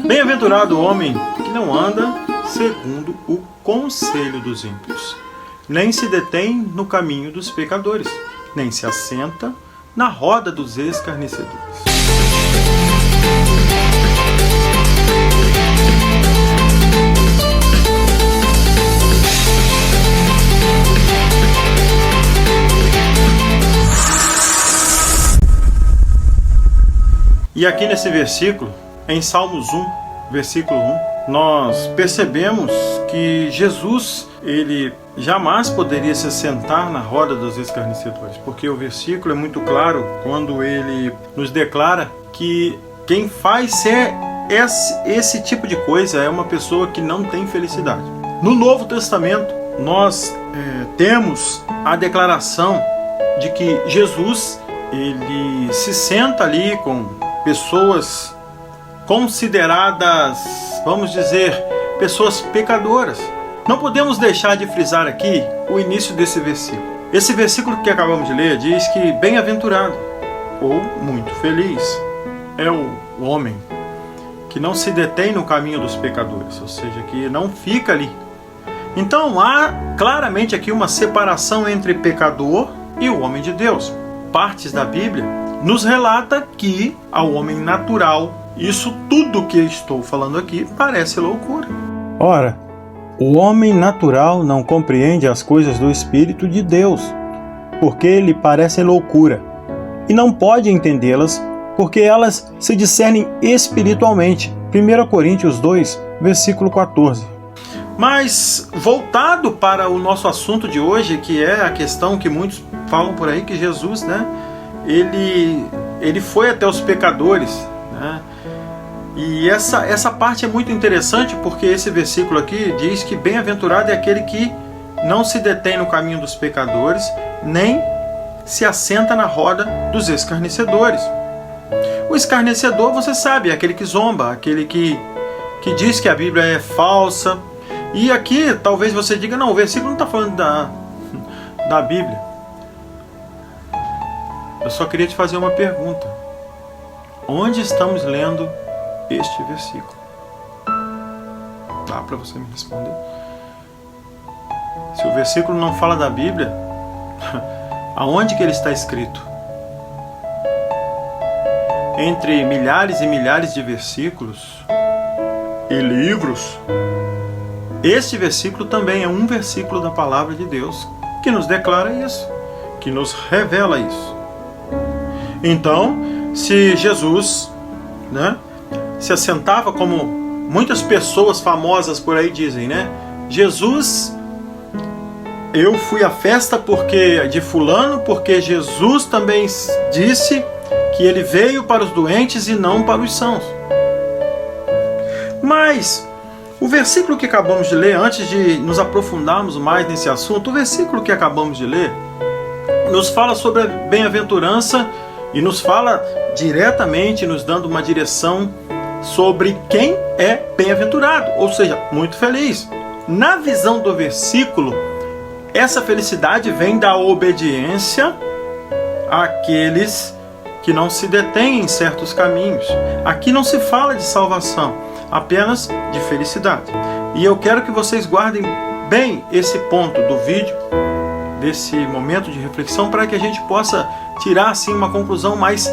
Bem-aventurado o homem que não anda segundo o conselho dos ímpios, nem se detém no caminho dos pecadores, nem se assenta na roda dos escarnecedores. E aqui nesse versículo, em Salmos 1, versículo 1, nós percebemos que Jesus, ele jamais poderia se assentar na roda dos escarnecedores, porque o versículo é muito claro quando ele nos declara que quem faz esse tipo de coisa é uma pessoa que não tem felicidade. No Novo Testamento, nós temos a declaração de que Jesus, ele se senta ali com pessoas consideradas, vamos dizer, pessoas pecadoras. Não podemos deixar de frisar aqui o início desse versículo. Esse versículo que acabamos de ler diz que bem-aventurado ou muito feliz é o homem que não se detém no caminho dos pecadores, ou seja, que não fica ali. Então há claramente aqui uma separação entre pecador e o homem de Deus. Partes da Bíblia nos relata que ao homem natural, isso tudo que estou falando aqui parece loucura. Ora, o homem natural não compreende as coisas do Espírito de Deus, porque lhe parecem loucura, e não pode entendê-las, porque elas se discernem espiritualmente. 1 Coríntios 2, versículo 14. Mas, voltado para o nosso assunto de hoje, que é a questão que muitos falam por aí, que Jesus, ele foi até os pecadores, E essa parte é muito interessante, porque esse versículo aqui diz que bem-aventurado é aquele que não se detém no caminho dos pecadores, nem se assenta na roda dos escarnecedores. O escarnecedor, você sabe, é aquele que zomba, aquele que diz que a Bíblia é falsa. E aqui, talvez você diga, não, o versículo não está falando da Bíblia. Eu só queria te fazer uma pergunta. Onde estamos lendo este versículo? Dá para você me responder? Se o versículo não fala da Bíblia, aonde que ele está escrito? Entre milhares e milhares de versículos e livros, este versículo também é um versículo da palavra de Deus que nos declara isso, que nos revela isso. Então, se Jesus, se assentava como muitas pessoas famosas por aí dizem, Jesus, eu fui à festa de fulano, porque Jesus também disse que ele veio para os doentes e não para os sãos. Mas o versículo que acabamos de ler, antes de nos aprofundarmos mais nesse assunto, o versículo que acabamos de ler nos fala sobre a bem-aventurança e nos fala diretamente, nos dando uma direção sobre quem é bem-aventurado, ou seja, muito feliz. Na visão do versículo, essa felicidade vem da obediência àqueles que não se detêm em certos caminhos. Aqui não se fala de salvação, apenas de felicidade. E eu quero que vocês guardem bem esse ponto do vídeo, desse momento de reflexão, para que a gente possa tirar assim uma conclusão mais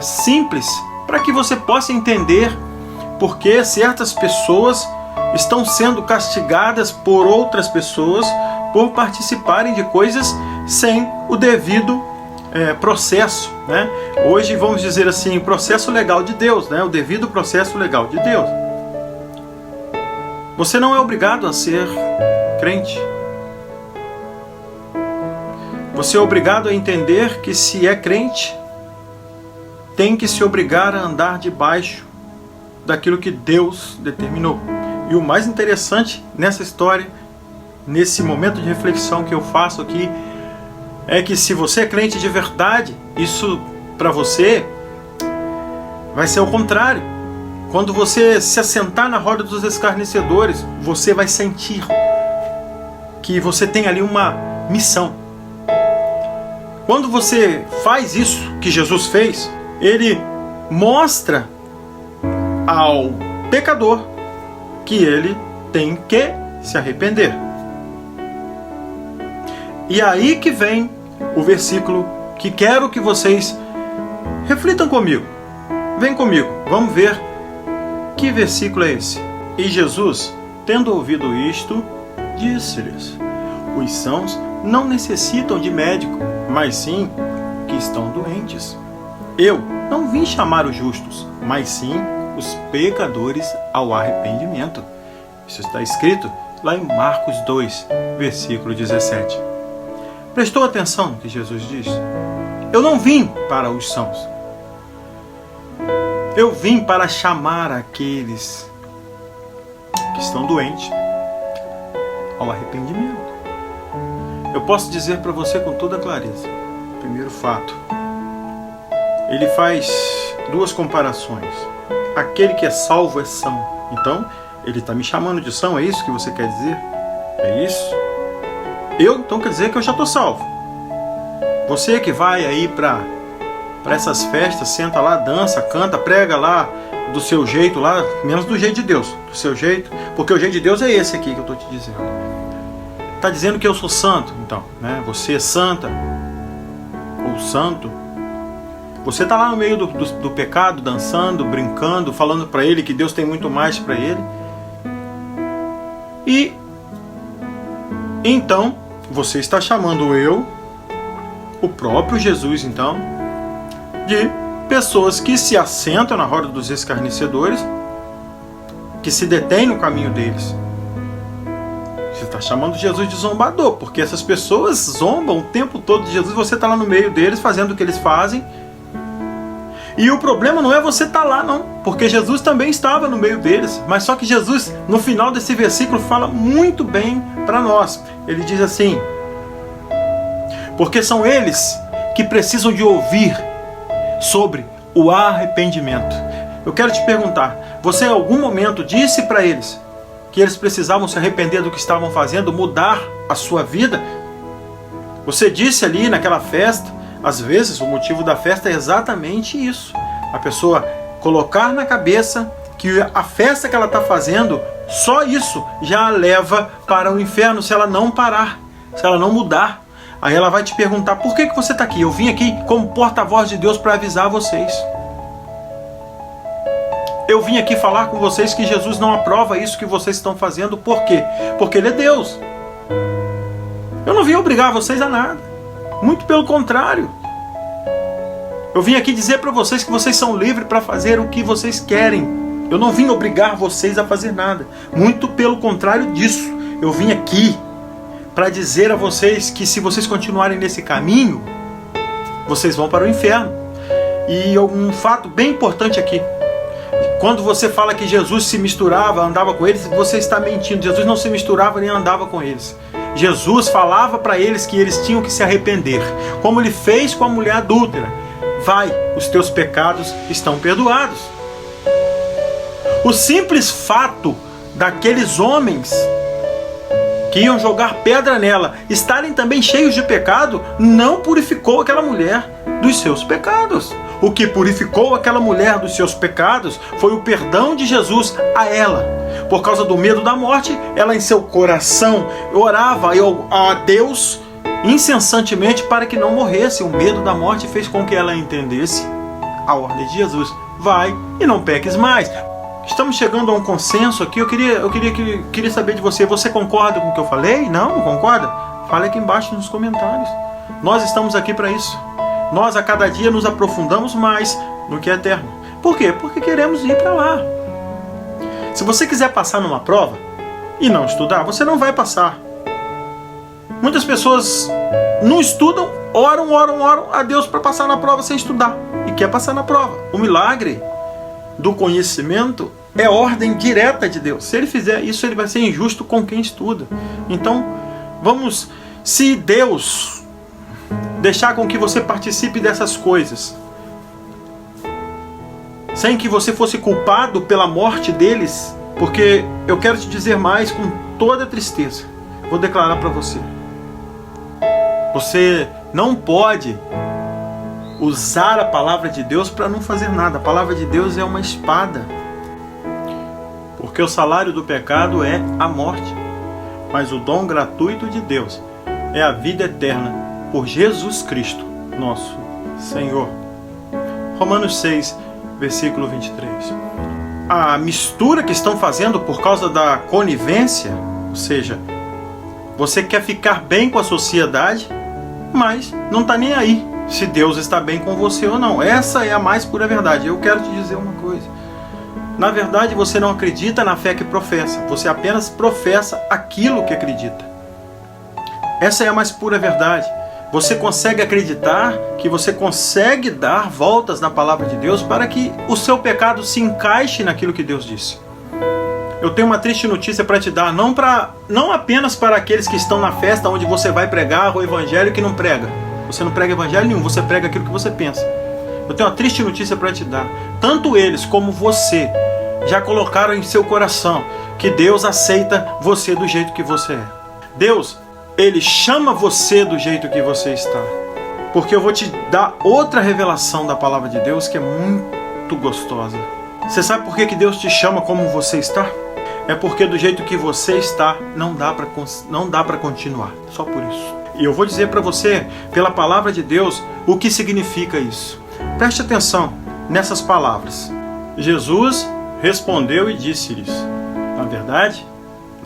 simples, para que você possa entender por que certas pessoas estão sendo castigadas por outras pessoas por participarem de coisas sem o devido processo. Hoje vamos dizer assim, processo legal de Deus, o devido processo legal de Deus. Você não é obrigado a ser crente. Você é obrigado a entender que, se é crente, tem que se obrigar a andar debaixo daquilo que Deus determinou. E o mais interessante nessa história, nesse momento de reflexão que eu faço aqui, é que se você é crente de verdade, isso para você vai ser o contrário. Quando você se assentar na roda dos escarnecedores, você vai sentir que você tem ali uma missão. Quando você faz isso que Jesus fez, ele mostra ao pecador que ele tem que se arrepender. E aí que vem o versículo que quero que vocês reflitam comigo. Vem comigo, vamos ver que versículo é esse. E Jesus, tendo ouvido isto, disse-lhes: os sãos não necessitam de médico, mas sim que estão doentes. Eu não vim chamar os justos, mas sim os pecadores ao arrependimento. Isso está escrito lá em Marcos 2, versículo 17. Prestou atenção no que Jesus diz? Eu não vim para os sãos. Eu vim para chamar aqueles que estão doentes ao arrependimento. Eu posso dizer para você com toda clareza. Primeiro fato. Ele faz duas comparações. Aquele que é salvo é são. Então, ele está me chamando de são, é isso que você quer dizer? É isso? Então quer dizer que eu já estou salvo. Você que vai aí para essas festas, senta lá, dança, canta, prega lá do seu jeito lá, menos do jeito de Deus, do seu jeito, porque o jeito de Deus é esse aqui que eu estou te dizendo. Está dizendo que eu sou santo, então, né? Você é santa ou santo. Você está lá no meio do pecado, dançando, brincando, falando para ele que Deus tem muito mais para ele. E então você está chamando o próprio Jesus, então, de pessoas que se assentam na roda dos escarnecedores, que se detêm no caminho deles. Você está chamando Jesus de zombador, porque essas pessoas zombam o tempo todo de Jesus. Você está lá no meio deles, fazendo o que eles fazem. E o problema não é você estar lá, não, porque Jesus também estava no meio deles. Mas só que Jesus, no final desse versículo, fala muito bem para nós. Ele diz assim: porque são eles que precisam de ouvir sobre o arrependimento. Eu quero te perguntar, você em algum momento disse para eles que eles precisavam se arrepender do que estavam fazendo, mudar a sua vida? Você disse ali naquela festa. Às vezes o motivo da festa é exatamente isso. A pessoa colocar na cabeça que a festa que ela está fazendo, só isso já a leva para o inferno se ela não parar, se ela não mudar. Aí ela vai te perguntar: por que você está aqui? Eu vim aqui como porta-voz de Deus para avisar vocês. Eu vim aqui falar com vocês que Jesus não aprova isso que vocês estão fazendo. Por quê? Porque Ele é Deus. Eu não vim obrigar vocês a nada. Muito pelo contrário. Eu vim aqui dizer para vocês que vocês são livres para fazer o que vocês querem. Eu não vim obrigar vocês a fazer nada. Muito pelo contrário disso. Eu vim aqui para dizer a vocês que se vocês continuarem nesse caminho, vocês vão para o inferno. E um fato bem importante aqui. Quando você fala que Jesus se misturava, andava com eles, você está mentindo. Jesus não se misturava nem andava com eles. Jesus falava para eles que eles tinham que se arrepender, como ele fez com a mulher adúltera. Vai, os teus pecados estão perdoados. O simples fato daqueles homens que iam jogar pedra nela estarem também cheios de pecado, não purificou aquela mulher dos seus pecados. O que purificou aquela mulher dos seus pecados foi o perdão de Jesus a ela. Por causa do medo da morte, ela em seu coração orava a Deus incessantemente para que não morresse. O medo da morte fez com que ela entendesse a ordem de Jesus: vai e não peques mais. Estamos chegando a um consenso aqui. Eu queria saber de você. Você concorda com o que eu falei? Não concorda? Fale aqui embaixo nos comentários. Nós estamos aqui para isso. Nós a cada dia nos aprofundamos mais no que é eterno. Por quê? Porque queremos ir para lá. Se você quiser passar numa prova e não estudar, você não vai passar. Muitas pessoas não estudam, oram a Deus para passar na prova sem estudar. E quer passar na prova. O milagre do conhecimento é ordem direta de Deus. Se ele fizer isso, ele vai ser injusto com quem estuda. Então, se Deus deixar com que você participe dessas coisas, sem que você fosse culpado pela morte deles, porque eu quero te dizer mais com toda tristeza, vou declarar para você: você não pode usar a palavra de Deus para não fazer nada. A palavra de Deus é uma espada. Porque o salário do pecado é a morte, mas o dom gratuito de Deus é a vida eterna por Jesus Cristo, nosso Senhor. Romanos 6, versículo 23. A mistura que estão fazendo por causa da conivência, ou seja, você quer ficar bem com a sociedade, mas não está nem aí se Deus está bem com você ou não. Essa é a mais pura verdade. Eu quero te dizer uma coisa. Na verdade, você não acredita na fé que professa. Você apenas professa aquilo que acredita. Essa é a mais pura verdade. Você consegue acreditar que você consegue dar voltas na palavra de Deus para que o seu pecado se encaixe naquilo que Deus disse. Eu tenho uma triste notícia para te dar, não apenas para aqueles que estão na festa onde você vai pregar o evangelho que não prega. Você não prega evangelho nenhum, você prega aquilo que você pensa. Eu tenho uma triste notícia para te dar. Tanto eles como você já colocaram em seu coração que Deus aceita você do jeito que você é. Deus, Ele chama você do jeito que você está. Porque eu vou te dar outra revelação da palavra de Deus que é muito gostosa. Você sabe por que Deus te chama como você está? É porque do jeito que você está, não dá para continuar. Só por isso. E eu vou dizer para você, pela palavra de Deus, o que significa isso. Preste atenção nessas palavras. Jesus respondeu e disse-lhes: na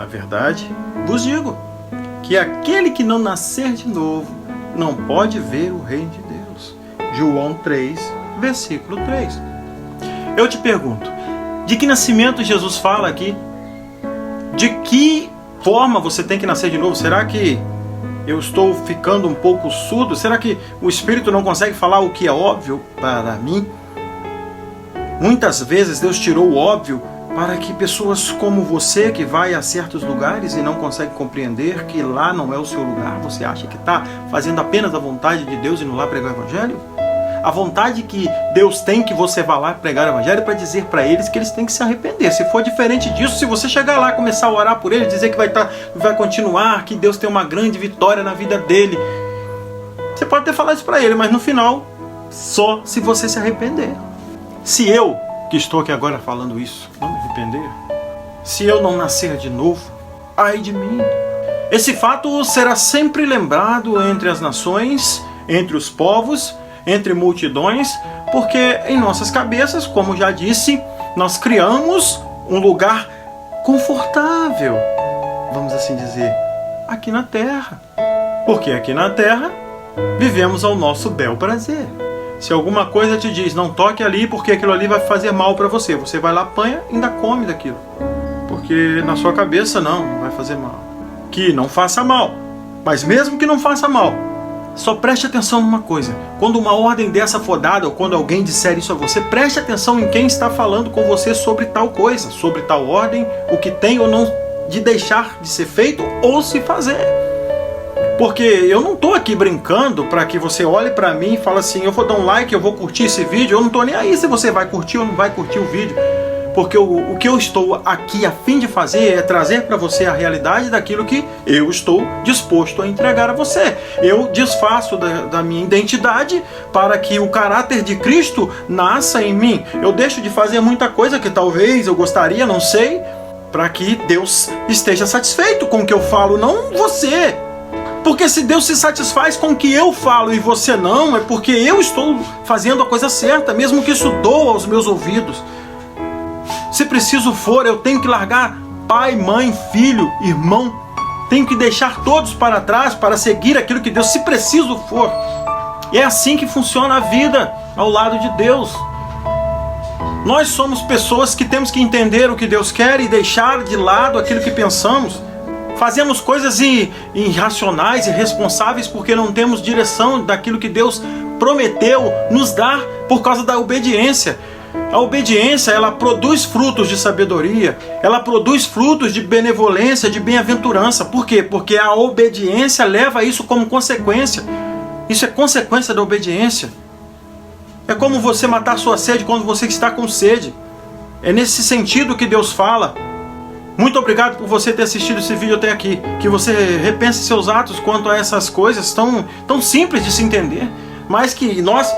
verdade, vos digo, que aquele que não nascer de novo, não pode ver o reino de Deus. João 3, versículo 3. Eu te pergunto, de que nascimento Jesus fala aqui? De que forma você tem que nascer de novo? Será que eu estou ficando um pouco surdo? Será que o Espírito não consegue falar o que é óbvio para mim? Muitas vezes Deus tirou o óbvio para que pessoas como você, que vai a certos lugares e não consegue compreender que lá não é o seu lugar, você acha que está fazendo apenas a vontade de Deus e não lá pregar o Evangelho? A vontade que Deus tem que você vá lá pregar o Evangelho para dizer para eles que eles têm que se arrepender. Se for diferente disso, se você chegar lá, começar a orar por eles, dizer que vai continuar, que Deus tem uma grande vitória na vida dele, você pode até falar isso para ele, mas no final, só se você se arrepender. Se eu, que estou aqui agora falando isso, não me arrepender, se eu não nascer de novo, ai de mim. Esse fato será sempre lembrado entre as nações, entre os povos, entre multidões, porque em nossas cabeças, como já disse, nós criamos um lugar confortável, vamos assim dizer, aqui na terra. Porque aqui na terra vivemos ao nosso bel prazer. Se alguma coisa te diz, não toque ali porque aquilo ali vai fazer mal para você, você vai lá, apanha e ainda come daquilo. Porque na sua cabeça não vai fazer mal. Que não faça mal. Mas mesmo que não faça mal, só preste atenção numa coisa. Quando uma ordem dessa for dada, ou quando alguém disser isso a você, preste atenção em quem está falando com você sobre tal coisa, sobre tal ordem, o que tem ou não de deixar de ser feito ou se fazer. Porque eu não estou aqui brincando para que você olhe para mim e fale assim, eu vou dar um like, eu vou curtir esse vídeo, eu não estou nem aí se você vai curtir ou não vai curtir o vídeo. Porque o que eu estou aqui a fim de fazer é trazer para você a realidade daquilo que eu estou disposto a entregar a você. Eu desfaço da minha identidade para que o caráter de Cristo nasça em mim. Eu deixo de fazer muita coisa que talvez eu gostaria, não sei, para que Deus esteja satisfeito com o que eu falo, não você. Porque se Deus se satisfaz com o que eu falo e você não, é porque eu estou fazendo a coisa certa, mesmo que isso doa aos meus ouvidos. Se preciso for, eu tenho que largar pai, mãe, filho, irmão. Tenho que deixar todos para trás para seguir aquilo que Deus, se preciso for. E é assim que funciona a vida ao lado de Deus. Nós somos pessoas que temos que entender o que Deus quer e deixar de lado aquilo que pensamos. Fazemos coisas irracionais e irresponsáveis porque não temos direção daquilo que Deus prometeu nos dar por causa da obediência. A obediência, ela produz frutos de sabedoria, ela produz frutos de benevolência, de bem-aventurança. Por quê? Porque a obediência leva isso como consequência. Isso é consequência da obediência. É como você matar sua sede quando você está com sede. É nesse sentido que Deus fala. Muito obrigado por você ter assistido esse vídeo até aqui. Que você repense seus atos quanto a essas coisas tão simples de se entender, mas que nós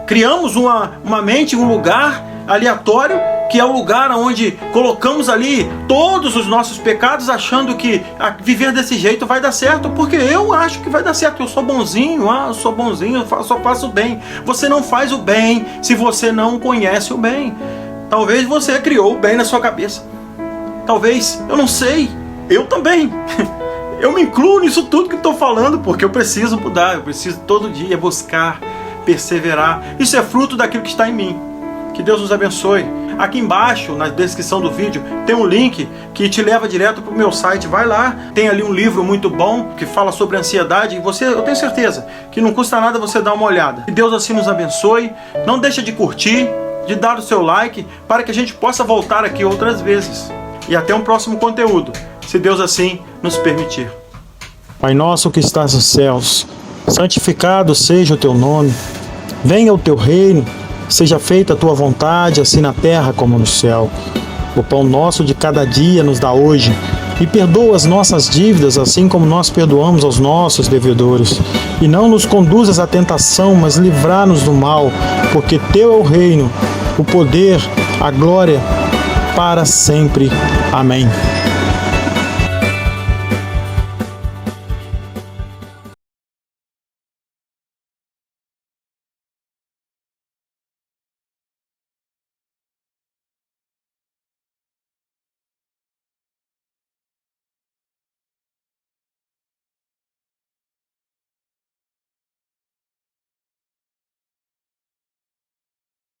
criamos uma mente, um lugar aleatório que é o lugar onde colocamos ali todos os nossos pecados, achando que viver desse jeito vai dar certo, porque eu acho que vai dar certo, eu sou bonzinho, eu sou bonzinho, eu só faço o bem. Você não faz o bem se você não conhece o bem. Talvez você criou o bem na sua cabeça. Talvez, eu não sei, eu também. Eu me incluo nisso tudo que estou falando, porque eu preciso mudar, eu preciso todo dia buscar, perseverar. Isso é fruto daquilo que está em mim. Que Deus nos abençoe. Aqui embaixo, na descrição do vídeo, tem um link que te leva direto para o meu site. Vai lá, tem ali um livro muito bom que fala sobre ansiedade. E eu tenho certeza que não custa nada você dar uma olhada. Que Deus assim nos abençoe. Não deixa de curtir, de dar o seu like, para que a gente possa voltar aqui outras vezes. E até um próximo conteúdo, se Deus assim nos permitir. Pai nosso que estás nos céus, santificado seja o teu nome. Venha o teu reino. Seja feita a tua vontade, assim na terra como no céu. O pão nosso de cada dia nos dá hoje. E perdoa as nossas dívidas, assim como nós perdoamos aos nossos devedores. E não nos conduzas à tentação, mas livrar-nos do mal, porque teu é o reino, o poder, a glória, para sempre. Amém.